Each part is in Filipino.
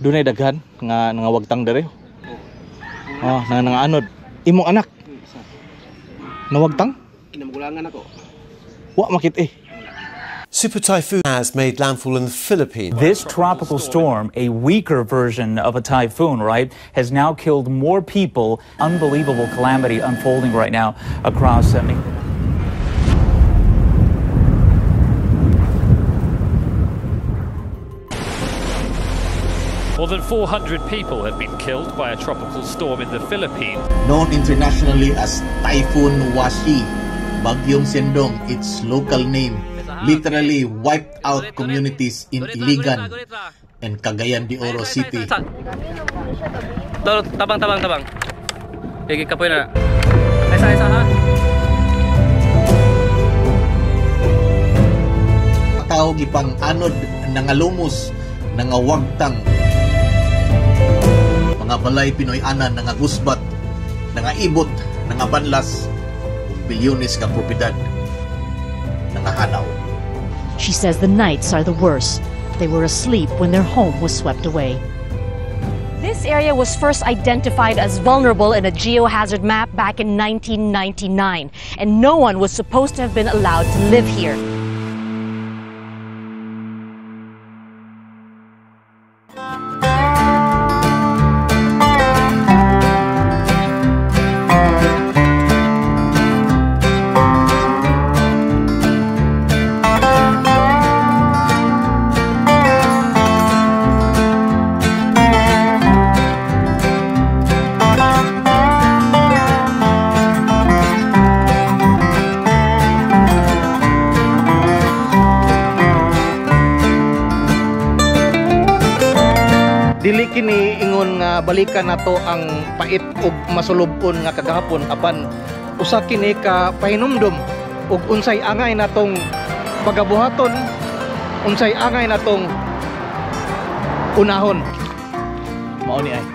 Dunay daghan nga wagtang dere. Oh, nga anod. Imong anak nawagtang? Kinamagulangan ako. Wa makit eh. Super typhoon has made landfall in the Philippines. This tropical storm, a weaker version of a typhoon, right, has now killed more people. Unbelievable calamity unfolding right now across More than 400 people have been killed by a tropical storm in the Philippines. Known internationally as Typhoon Washi, Bagyong Sendong, its local name, literally wiped out communities in Iligan and Cagayan de Oro City. Tabang. Sige, kapoy na. Isa ha. Tawag ipang anod, nangalumos, nangawagtang. Mga balay Pinoy anan, nangagusbat, nangaibot, nangabanlas, bilyones ka propiedad, nangahanaw. She says the nights are the worst. They were asleep when their home was swept away. This area was first identified as vulnerable in a geohazard map back in 1999, and no one was supposed to have been allowed to live here. Dili kini ingon nga balikan nato ang pait ug masulubon nga kagahapon apan usa kini ka pahinumdom ug unsay angay natong pagabuhaton, unsay angay natong unahon. Mao ni ay.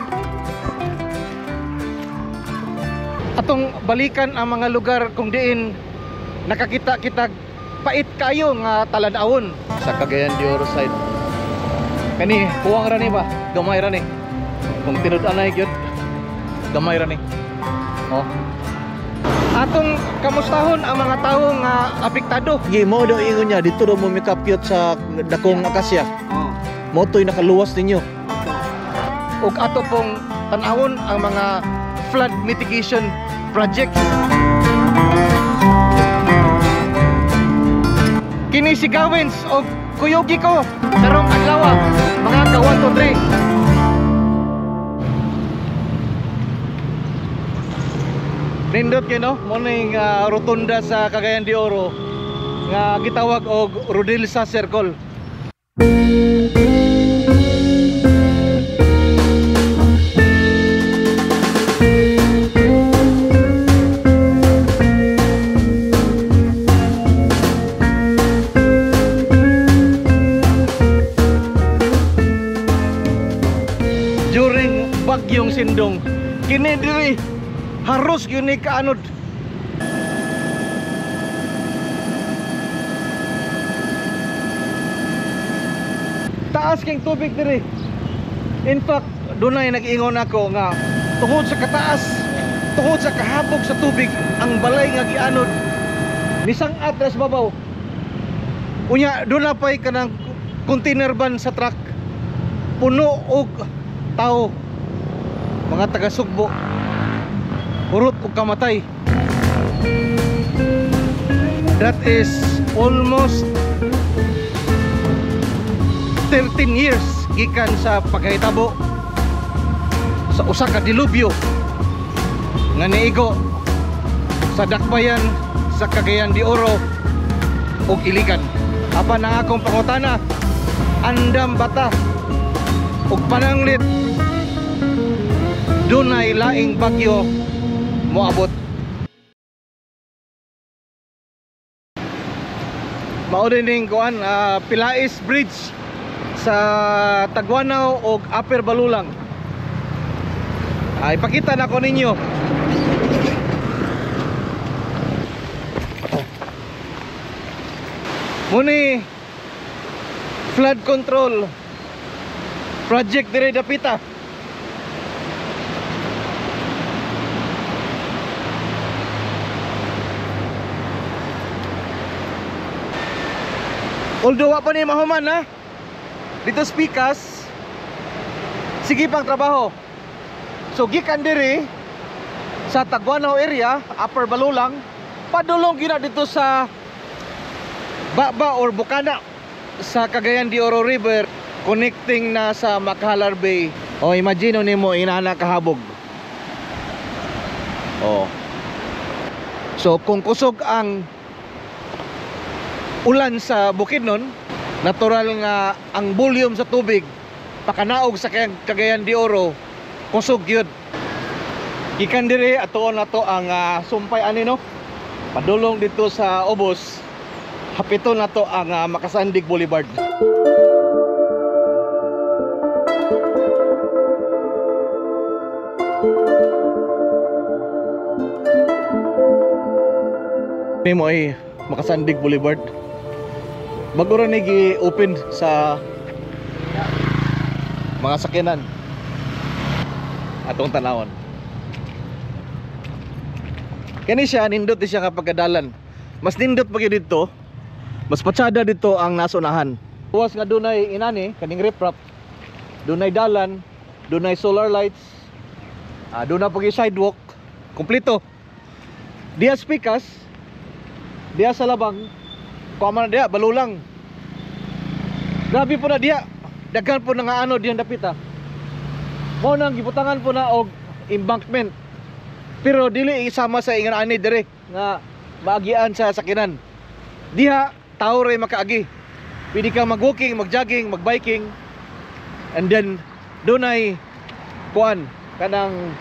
Atong balikan ang mga lugar kung diin nakakita kita pait kayo nga talan-awon sa Cagayan de Oro side. Kani huwang ra ni ba? Gamay ra ni. Kung tinud-anay gyud, gamay ra ni. Oh. Atong kamustahon ang mga tawo nga apektado. Gi mo do ingon niya dito do mo mikapyot sa dakong akasya. Mo toy nakaluwas ninyo. Ug ato pong tan-awon ang mga flood mitigation projects. Kini si Gawins og kuyogi ko karong adlaw mga ka-1 to 3. Nindot yun no, morning rotunda sa Cagayan de Oro nga gitawag og Rodilsa Circle. During Bagyong Sindong, kini diri haros gyud ni kaanod. Taas king tubig diri. In fact, dunay nag-ingon ako nga tungod sa kataas, tungod sa kahabog sa tubig, ang balay nga gianod nisang atras babaw. Unya duna pay kanang container van sa truck puno og tao, mga taga-Sugbo, urot o kamatay. That is almost 13 years gikan sa pagkahitabo sa usa ka dilubyo nga niigo sa dakbayan sa Cagayan de Oro ug Iligan. Apan ang akong pangutana, andam bata ug pananglit dunay laing bagyo moabot. Mao din ning kuan Pilais Bridge sa Tagwanaw ug Upper Balulang. Ipakita na ko ninyo. Muni flood control Project dire dapita. Although wa pa ni mahuman ha. Dito speakers. Sige pang trabaho. So gikan diri sa Taguanaw area, Upper Balulang, padulong gina dito sa Baba or Bukana sa Cagayan de Oro River, connecting na sa Machalar Bay. O imagine nimo inana kahabog. Oh. So kung kusog ang ulan sa Bukidnon, natural nga ang volume sa tubig pakanaog sa Cagayan de Oro kusog yun. Ikan diri atoon na to ang sumpay ani no. Padulong dito sa Obos. Hapito na to ang Makasandig Boulevard. Nimo ay Makasandig Boulevard. Bago ra ni gi-open sa mga sakyanan atong tanawon. Kani siya nindot siya kapag kadalan. Mas nindot pa gyud dito. Mas patsada dito ang nasunahan. Huwas nga dunay inani kaning riprap. Dunay dalan, dunay solar lights. Dunay pag sidewalk, kompleto. Diya speakers, diya sa labang, kuha diya balulang. Grabe po na diya. Daghan po na nga ano diyan dapita. Mo nang gibutangan po na og embankment. Pero dili isama sa ingon ani dire nga maagian sa sakinan. Diha tao ray makaagi. Pwede ka mag-walking, mag-jogging, mag-biking. And then dunay kuan kanang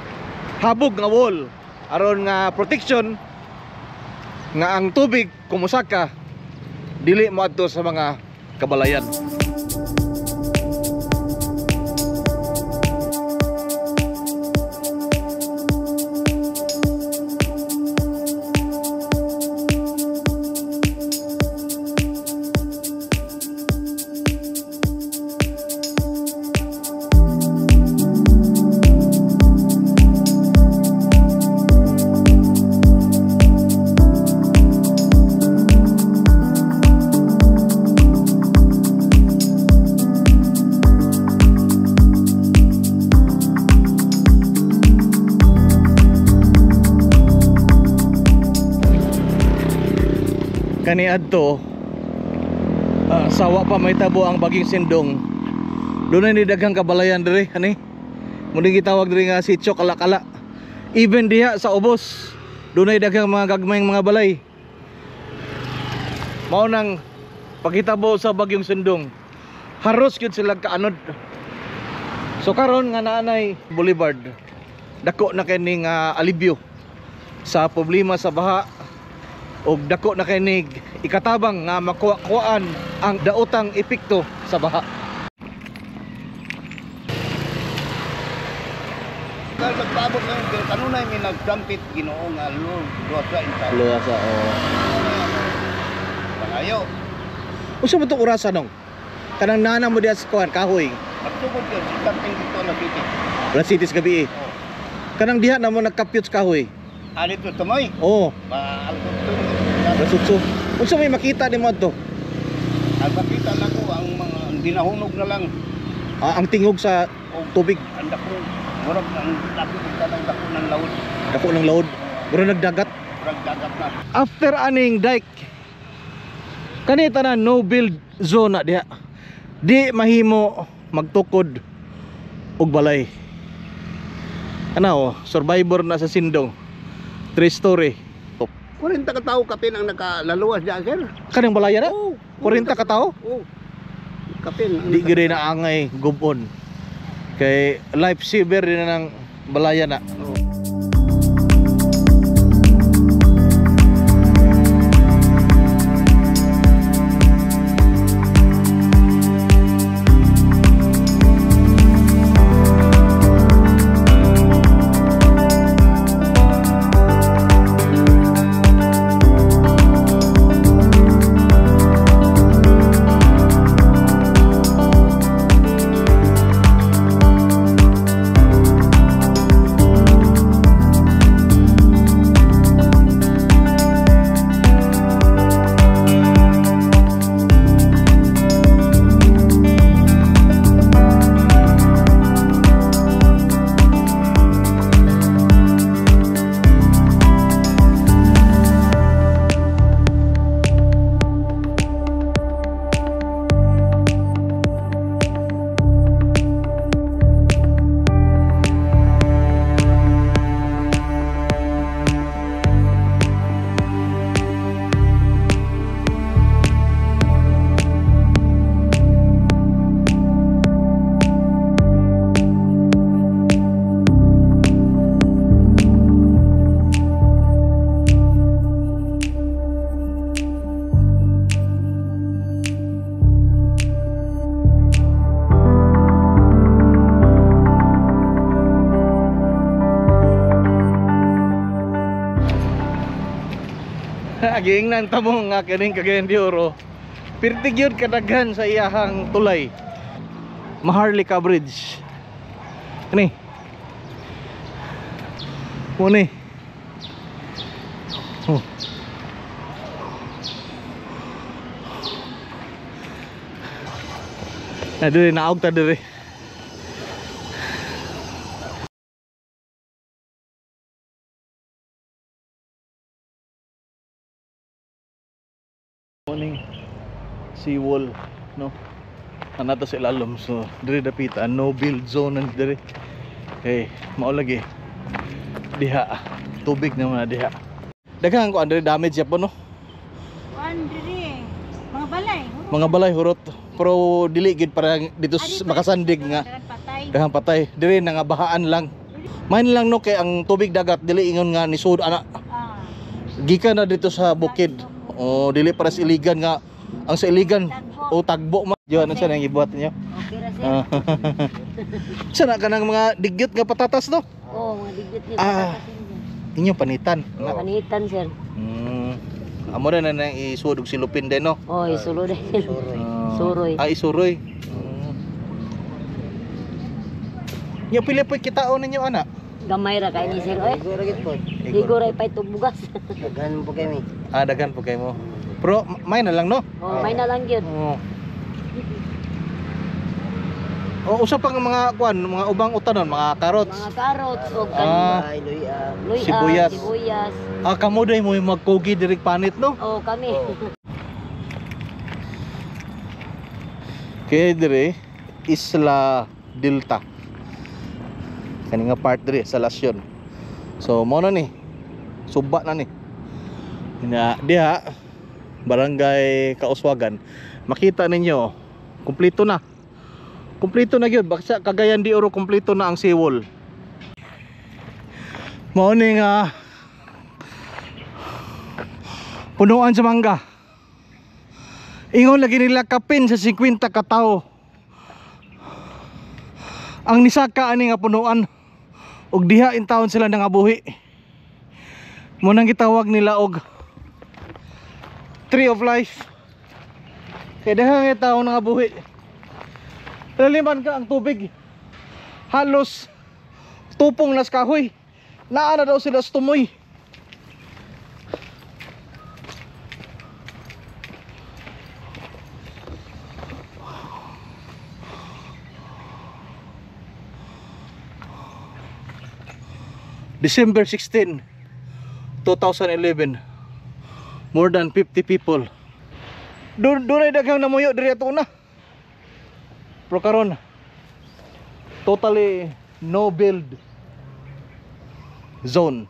habog nga wall aron nga protection nga ang tubig kumusaka dili moadto sa mga kabalayan. Kani adto sawa pa may tabo ang Baging Sindong. Doon ni daghang kabalayan diri ani. Muna gitawag diri nga sitio Kalakala. Even diha sa Obos, doon ay daghang mga gagmayng mga balay. Mao nang pagitabo sa Bagyong Sindong. Haros gyud sila kaanod. So karon nga naanay Boulevard, dako na kining alibyo sa problema sa baha. Og dako na kinig ikatabang nga makuhaan ang daotang epekto sa baha. Nagpaabot ng kanunay may nagdampit Ginoo nga luwasa intaw. Luwasa Pangayo. Unsa man to orasa nong? Kanang nana mo diha sa kuan kahoy. Pagtubod yun, si Tamping dito na city. Wala cities gabi eh. Kanang diha na mo nagkapyot sa kahoy. Dito tumoy. Oo. Masutso. Unsa may makita ni mo adto? Ang makita na ko ang mga dinahunog na lang. Ang tingog sa tubig. Ang dako. Murag ang nakikita ng dako ng laod. Dako ng laod. Murag nagdagat. Murag dagat na. After aning dike, kanita na no build zone na diha. Di mahimo magtukod og balay. Ano, survivor na sa Sindong. 3 story. 40 ka tao kapin ang nakalaluwas diyan, sir. Kanang balaya na? Oo. 40 ka tao? Oo. Kapin. Di gid na angay gubon. Kay life saver din na ng balaya na. Giingnan ta mo nga kaning Cagayan de Oro. Pirtig yun kadaghan sa iyahang tulay. Maharlika Bridge. Kani. Muni. Oh. Na diri naog ta diri. Morning seawall, no? Anata sa ilalom, so diri dapita no build zone and diri. Okay, mao lagi. Diha tubig naman na diha. Daghang ko andre damage ya po, no? Andre mga balay. Mga balay hurot. Pero dili gid para dito makasandig nga. Daghang patay. Diri na nga bahaan lang. Main lang no kay ang tubig dagat dili ingon nga ni sud ana. Gikan na dito sa bukid. O dili para sa iligan nga ang sa iligan o tagbo man. Yo ano sa nang ibuhat niyo? Okay ra sir. Sana ka ng mga digyot nga patatas, no? Oo, mga digyot nga patatas. Inyo panitan. Panitan sir. Amo na nang isud og silupin din, no? Oh, isulo din. Suroy. Isuroy. Nya pila po kitaon ninyo ana? Gamay ra kay ni sir oy. Higo ra pay tubugas. Daghan po kami. Daghan po kay mo. Pero may na lang, no? Oh, may na lang gyud. O usa pang mga kuan, mga ubang utanon, mga carrots. Mga carrots o luya, sibuyas. sibuyas. Kamo day mo magkogi direk panit, no? Oh, kami. Kaya dire Isla Delta. Kani nga part dire sa Lasyon. So mo na ni. Suba na ni. Diha Barangay Kauswagan. Makita ninyo kumpleto na. Kumpleto na gyud baksa Cagayan de Oro, kumpleto na ang seawall. Mao ni nga punuan sa mangga. Ingon lagi nila kapin sa 50 ka tawo. Ang nisaka ani nga punuan og diha in taon sila nangabuhi. Mo nang gitawag nila og Tree of Life. Kaya diha nga tawo nangabuhi. Laliman ka ang tubig. Halos tupong nas kahoy. Naa na daw sila sa tumoy. December 16, 2011. More than 50 people. Doon ay daghang namuyo diri ato na. Pero karon totally no build zone.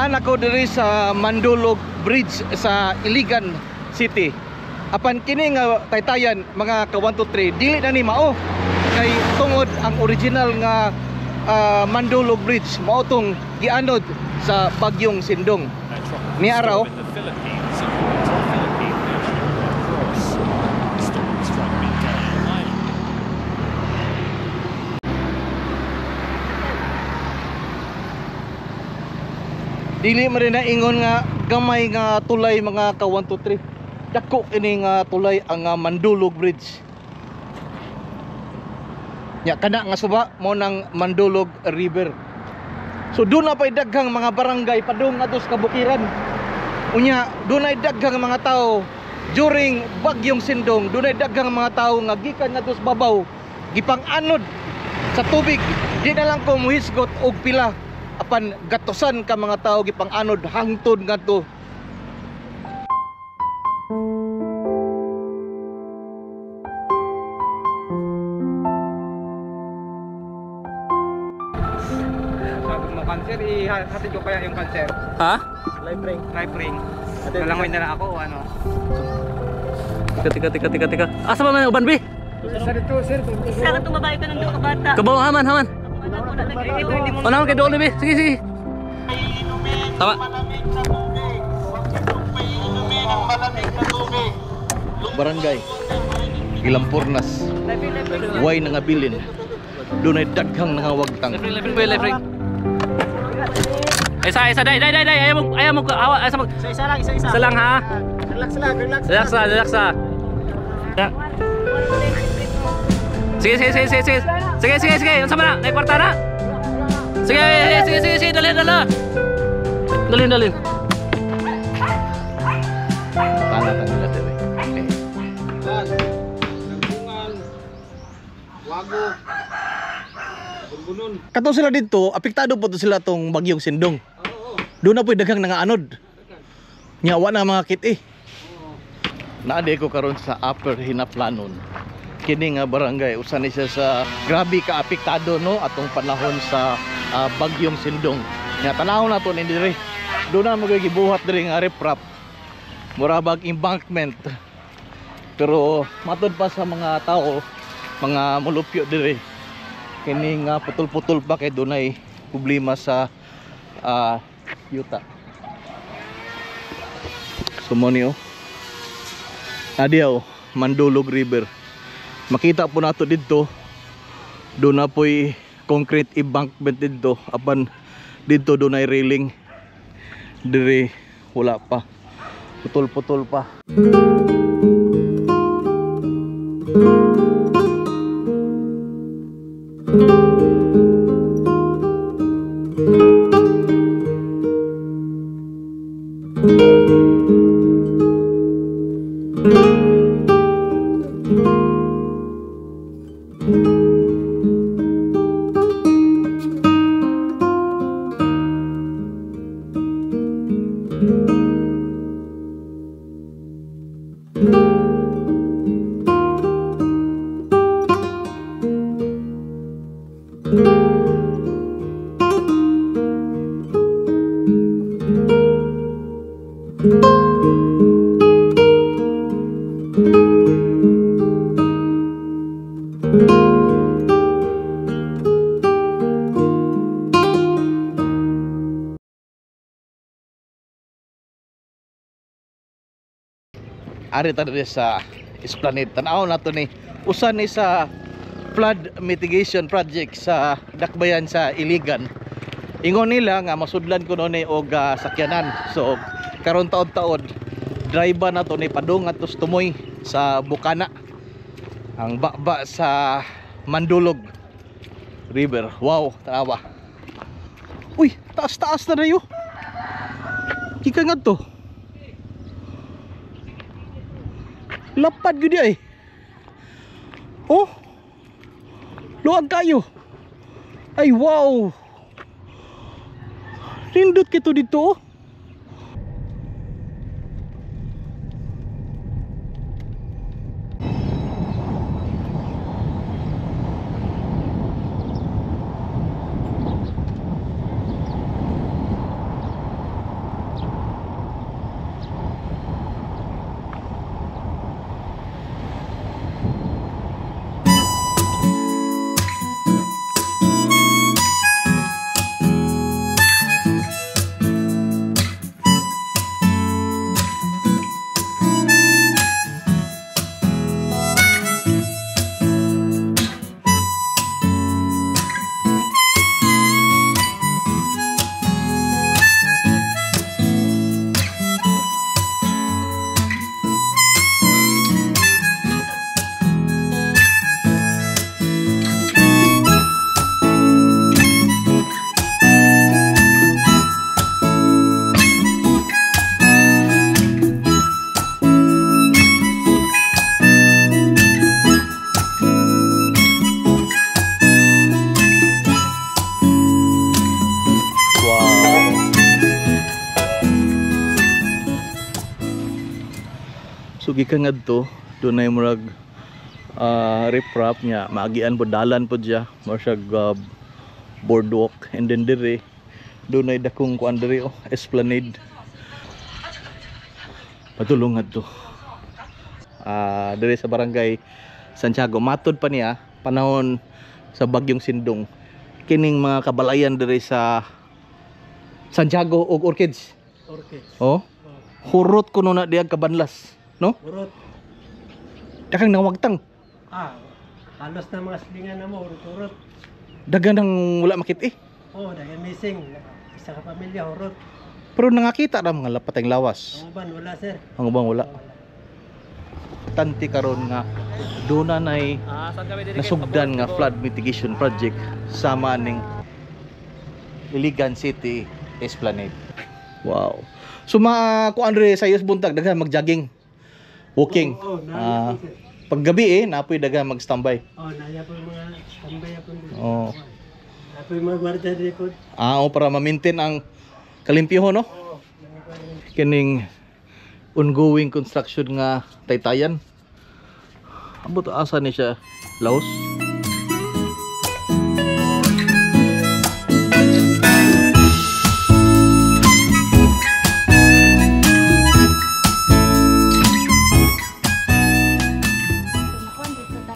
Naa ko diri sa Mandulog Bridge sa Iligan City. Apan kini nga taytayan mga ka 1 2 3 dili na ni mao kay tungod ang original nga Mandulog Bridge mao tong gianod sa bagyong Sindong. Ni araw In the Philippines, according to the Philippine National Cross, storm struck Mindanao Island. dili man rin na ingon nga gamay nga tulay mga ka 1 2 3. Dako kini nga tulay ang Mandulog Bridge. Nya kana nga suba mo ng Mandulog River. So doon na pa'y daghang mga barangay padung ato sa kabukiran. Unya doon ay daghang mga tao during bagyong Sindong. Doon ay daghang mga tao nga gikan ngadto sa babaw, gipang-anod sa tubig. Di na lang ko muhisgot og pila apan gatusan ka mga tao gipang-anod hangtod ngadto. Cancer, ihatid ko kaya yung cancer. Ha? Live ring. Nalangoy na lang ako o ano. Tika. Asa ba man uban bi? Sir, ito, sir. Isa ka itong babae ka ng doon bata. Kabaw haman. Unahan kay doon bi. Sige. Tama. Barangay Ilampurnas way nangabilin. Doon ay daghang nangawagtang. Live ring. Isa dai. Ayaw mo awa asa mag. Isa lang. Isa lang ha. Relax. Relax. Sige. Unsa man na? Nay kwarta na. Sige. Dalhin. Panatan nila dere. Wago. Bunbunon. Kato sila dito, apektado po to sila tong bagyong Sindong. Doon na po'y daghang nangaanod. Nyawa na mga kit eh. Naade ko karon sa Upper Hinaplanon. Kini nga barangay usa ni siya sa grabe ka apektado no atong panahon sa bagyong Sindong. Nya tanawon nato ni dire. Doon na magibuhat dire nga riprap. Murabag embankment. Pero matud pa sa mga tao, mga mulupyo dire. Kini nga putol-putol pa kay dunay problema sa yuta. Sumonio. Adiaw, Mandulog River. Makita po nato dito. Doon na po'y concrete embankment dito. Apan dito doon ay railing. Dire wala pa. Putol-putol pa. Ari tadi sa Esplanade. Tanaw nato ni usa ni sa flood mitigation project sa Dakbayan sa Iligan. Ingon nila nga masudlan ko ni og sakyanan. So karon taon-taon drive na to ni padung ato tumoy sa Bukana. Ang baba sa Mandulog River. Wow, tanawa. Uy, taas-taas na dayo. Kika nga to. Lapad gud ay. Oh. Luag kayo. Ay wow. Rindot kito dito. So gikan ngadto dunay murag riprap nya maagian po dalan po diya mo siya boardwalk, and then dire dunay dakong kuan dire esplanade. Patulong ngadto dire sa barangay Santiago. Matod pa niya panahon sa bagyong Sindong kining mga kabalayan dire sa Santiago og Orchids. Oh, hurot kuno na diag kabanlas, no? Hurot. Dakang nawagtang. Halos na mga silingan na mo, hurot. Dagan nang wala makit eh. Dagan missing. Isa ka pamilya, hurot. Pero nangakita ra mga lapateng lawas. Ang uban, wala sir. Ang ubang wala. Tanti karon nga duna nay nasugdan nga flood mitigation project sama ning Iligan City Esplanade. Wow. So kuan re sa iyos buntag daghan mag-jogging. Walking. Paggabi napoy daghan mag-standby. Naya po mga standby po. Napoy mga gwardiya dito. Para ma-maintain ang kalimpyahon, no? Kining ongoing construction nga Taytayan. Abot asa ni siya Laos.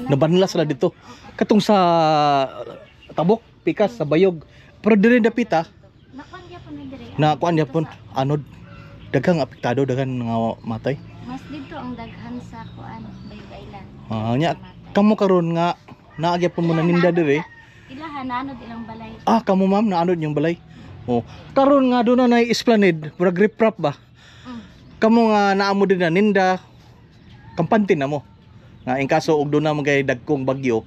Nabanlas sila dito. Katong sa Tabok, Pikas, sa Bayog. Pero dire dapita. Na kuan yapon anod daghang apektado, daghang nga matay. Mas dito ang daghan sa kuan Bayog Island. Nya kamo karon nga naagyapon mo na ninda dire. Ilahan anod ilang balay. Kamo ma'am naanod yung balay. Karon nga do na nay esplanade, murag riprap ba? Kamo nga naamo din na ninda kampante na mo. Nga in kaso og do na magay dagkong bagyo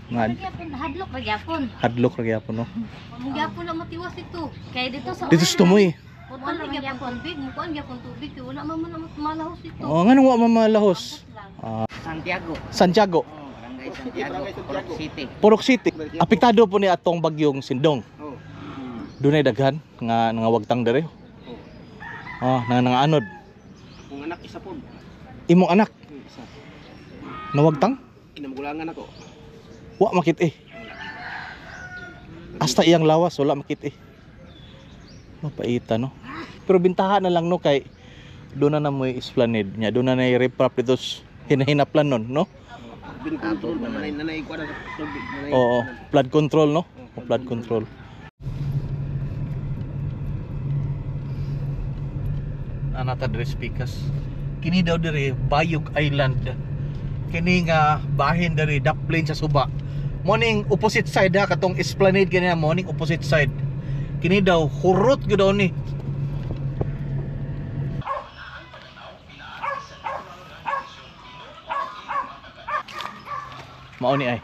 nga hadlok ra gyapon. Hadlok ra gyapon, no. Mo gyapon lang matiwas ito. Kay dito sa Dito sa tumoy. Wala ra gyapon tubig, mo kuan gyapon tubig, wala man malahos ito. Ngano wa mamalahos? Santiago. Barangay Santiago, Purok City. Purok City. Apektado po ni atong bagyong Sindong. Dunay daghan nga nangawagtang dire. Nanganod. Kung anak isa po. Imong anak? Nawagtang? Kinamagulangan ako. Wa makit eh. Hasta iyang lawas wala makit eh. Mapaita, no. Pero bintaha na lang, no, kay doon na mo esplanade nya, doon na riprap dito hinahinaplan nun, no. Oo, flood control, no. Flood control. Anata Dres Pikas. Kini daw diri Bayog Island. Kini nga bahin diri Daplin sa Suba. Morning opposite side ha katong esplanade kani morning opposite side. Kini daw hurot gyud daw ni. Mao ni ay.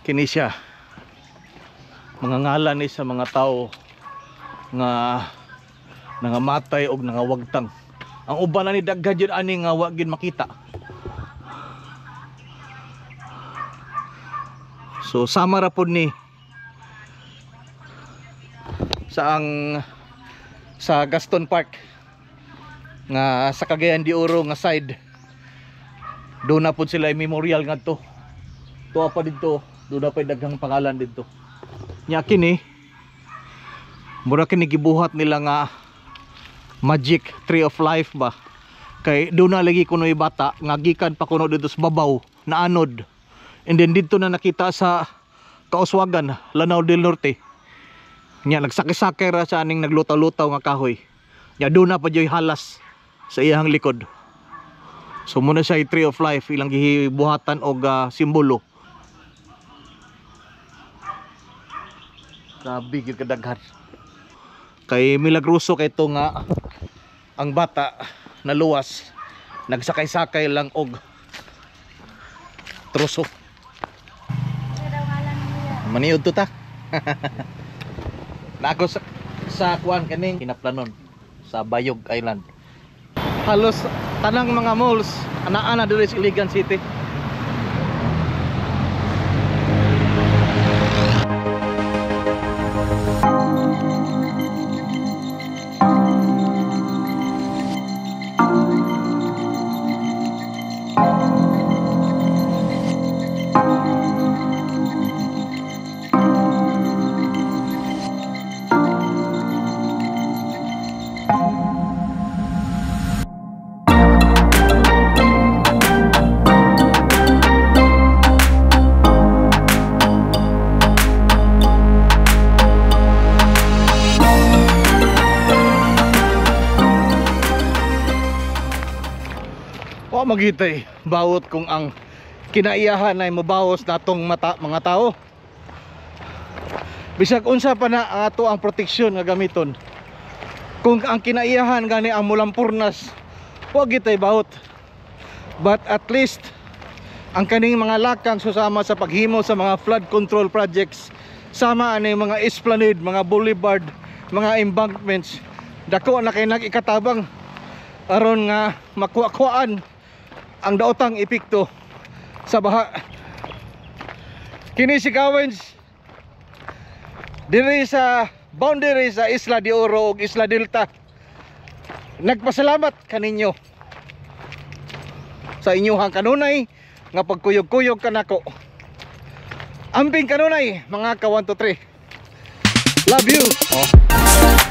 Kini siya. Mga ngalan ni sa mga tao nga nangamatay og nangawagtang. Ang uban na ni daghan jud ani nga wa gyud makita. So sama ra pod ni sa Gaston Park nga sa Cagayan de Oro nga side. Do na pod sila memorial ngadto. Tuwa pa didto, do na pa daghang pangalan didto. Nya kini mura kini gibuhat nila nga Magic Tree of Life ba. Kay do na lagi kuno bata nga gikan pa kuno dito sa babaw na anod. And then dito na nakita sa Kauswagan, Lanao del Norte. Nya nagsakay-sakay ra sa aning naglutaw-lutaw nga kahoy. Nya do na pa joy halas sa iyang likod. So muna siya Tree of Life, ilang gibuhatan og simbolo. Grabe gyud kadaghan. Kay milagroso kay to nga ang bata naluwas, nagsakay-sakay lang og troso. Maniud to ta. Na ako sa kuan kaning kinaplanon sa Bayog Island. Halos tanang mga malls ana-ana diri sa Iligan City. wa magitay bawot kung ang kinaiyahan ay mabawos natong mga tao. Bisag unsa pa na ang ato ang proteksyon nga gamiton. Kung ang kinaiyahan gani ang mulampurnas, wa gitay bawot. But at least ang kaning mga lakang susama sa paghimo sa mga flood control projects, sama ani mga esplanade, mga boulevard, mga embankments, dako na kay nag-ikatabang aron nga makuha-kuhaan ang daotang epekto sa baha. Kini si Kawens diri sa boundary sa Isla de Oro ug Isla Delta. Nagpasalamat kaninyo sa inyong kanunay nga pagkuyog-kuyog kanako. Amping kanunay mga ka 1 2 3. Love you.